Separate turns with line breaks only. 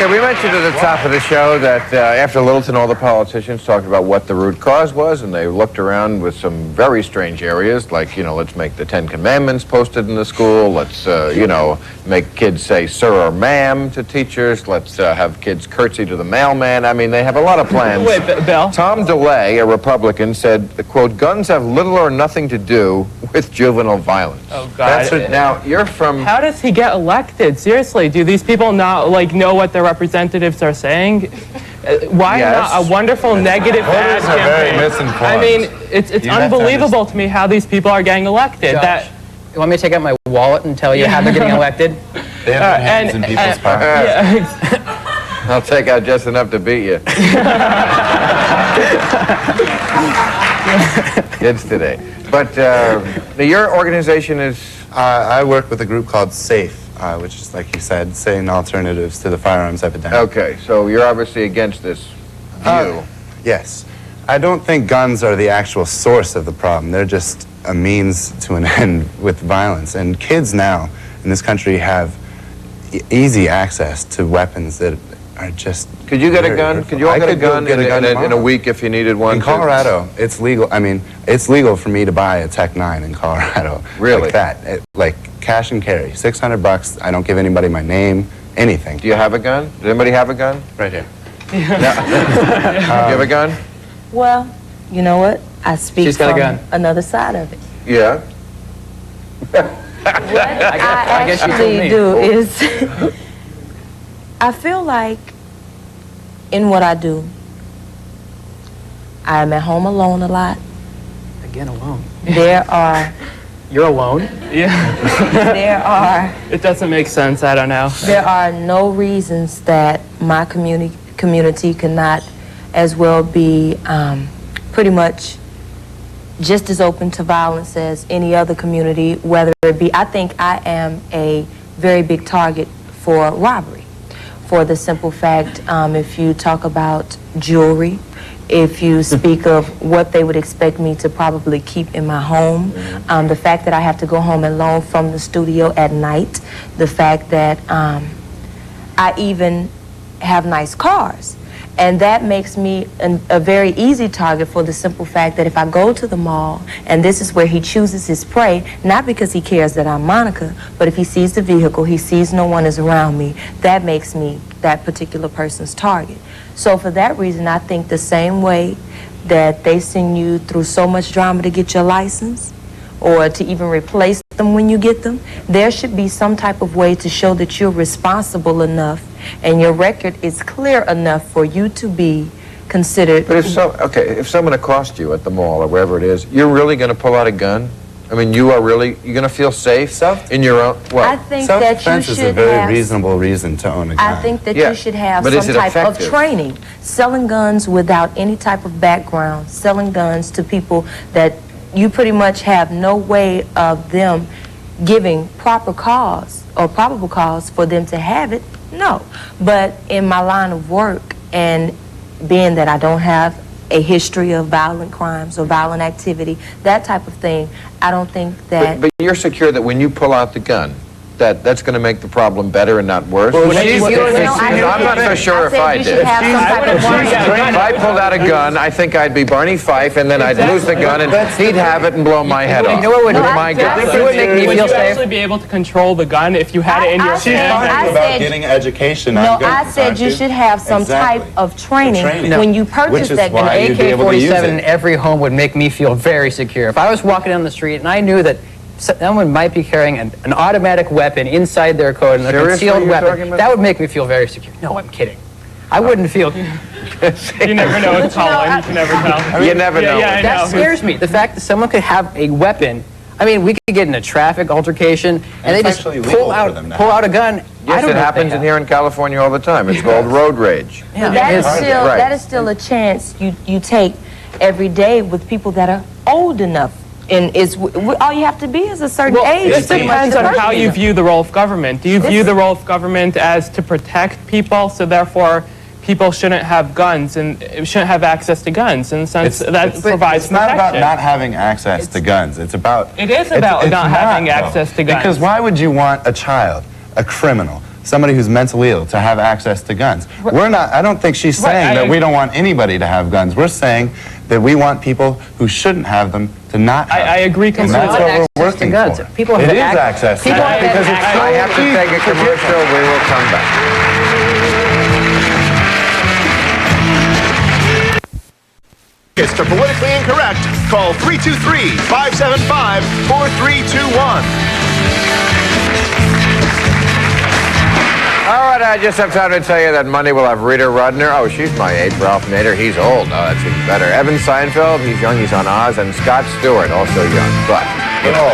Okay, we mentioned at the top of the show that after Littleton, all the politicians talked about what the root cause was, and they looked around with some very strange areas, like, you know, let's make the 10 Commandments posted in the school, let's, you know, make kids say sir or ma'am to teachers, let's have kids curtsy to the mailman. I mean, they have a lot of plans.
Wait, Bill?
Tom DeLay, a Republican, said, quote, guns have little or nothing to do with juvenile violence.
Oh, God.
Now, you're from...
How does he get elected? Seriously, do these people not, like, know what their representatives are saying? Why not a wonderful negative ad campaign?
Very misinformed.
I mean, it's unbelievable to me how these people are getting elected.
Josh, you want me to take out my wallet and tell you how they're getting elected?
They have their hands in people's pockets.
I'll take out just enough to beat you. Kids today. But your organization is...
I work with a group called SAFE, which is, like you said, saying alternatives to the firearms epidemic.
Okay, so you're obviously against this view.
Yes. I don't think guns are the actual source of the problem. They're just a means to an end with violence. And kids now in this country have easy access to weapons that are just...
Could you get a gun? Could you all get a gun in a week if you needed one?
In Colorado, it's legal. I mean, it's legal for me to buy a Tech 9 in Colorado.
Really?
Like that. Like cash and carry. $600. I don't give anybody my name, anything.
Do you have a gun? Does anybody have a gun?
Right here.
Do you have a gun?
Well, you know what? I speak
She's got a
from
gun.
another side of it.
Yeah.
What I
guess you told
actually
me.
do is, I feel like in what I do, I'm at home alone a lot.
Again, alone.
There are,
You're alone?
Yeah. It doesn't make sense, I don't know.
there are no reasons that my community cannot as well be pretty much just as open to violence as any other community, whether it be, I think I am a very big target for robbery, for the simple fact, if you talk about jewelry, if you speak of what they would expect me to probably keep in my home, the fact that I have to go home alone from the studio at night, the fact that I even have nice cars. And that makes me a very easy target for the simple fact that if I go to the mall, and this is where he chooses his prey, not because he cares that I'm Monica, but if he sees the vehicle, he sees no one is around me, that makes me that particular person's target. So for that reason, I think the same way that they send you through so much drama to get your license, or to even replace them when you get them, there should be some type of way to show that you're responsible enough and your record is clear enough for you to be considered.
But if someone accosts you at the mall or wherever it is, you're really going to pull out a gun? I mean, you're going to feel safe in your own... What?
I think that you
Self-defense is a
should
very
have...
reasonable reason to own a gun.
I think that
Yeah,
you should have
but is
some
it
type of
effective?
training. Selling guns without any type of background, selling guns to people that you pretty much have no way of them giving proper cause or probable cause for them to have it, no. But in my line of work, and being that I don't have a history of violent crimes or violent activity, that type of thing, I don't think that...
But you're secure that when you pull out the gun, that's going to make the problem better and not worse?
Well,
I'm not so sure if I did.
If
I pulled out a gun, I think I'd be Barney Fife, and then I'd lose the gun, and he'd have it and blow my head off.
You know what would
My gun.
it would make me
Would
feel
you
safe?
actually be able to control the gun if you had it in your
I said-
hand?
I
about
said-
getting education on
No,
guns,
I said
aren't
you should have some
Exactly.
type of training
Training.
when you purchase
Which is
that gun.
why you'd be able to use
AK-47
it.
in every home would make me feel very secure. If I was walking down the street and I knew that someone might be carrying an automatic weapon inside their coat and a
Seriously,
concealed
you're talking
weapon,
about
that would make me feel very secure. No, I'm kidding. I wouldn't feel...
You never know with Colin, you can never tell.
You never know.
Yeah, I know.
That scares me. The fact that someone could have a weapon. I mean, we could get in a traffic altercation and they
it's
just
actually legal
pull
for them to
pull out a gun. I
Yes,
don't
it
know if
happens
they
in here in California all the time. It's called road rage.
Yeah,
That is
it's-
still
Right.
that is still a chance you take every day with people that are old enough. And all you have to be is a certain age.
It
pretty much
depends
to
on how
purchase
you
them.
view the role of government. Do you view the role of government as to protect people, so therefore people shouldn't have guns and shouldn't have access to guns in the sense that provides
It's not about
protection?
not having access to guns. It's about...
It is about not having access to guns.
Because why would you want a child, a criminal, somebody who's mentally ill to have access to guns. We're not, I don't think she's saying that we don't want anybody to have guns. We're saying that we want people who shouldn't have them to not have them.
I agree completely.
And that's what we're working
guns.
for.
People
It
have
is
access-
access.
people have
because it's
access-
so
I have to
easy
take a
for kids.
commercial. We will come back.
It's to politically incorrect. Call 323-575-4321.
All right, I just have time to tell you that Monday we'll have Rita Rudner. Oh, she's my age. Ralph Nader, he's old. Oh, that's even better. Evan Seinfeld, he's young, he's on Oz. And Scott Stewart, also young. But, you know.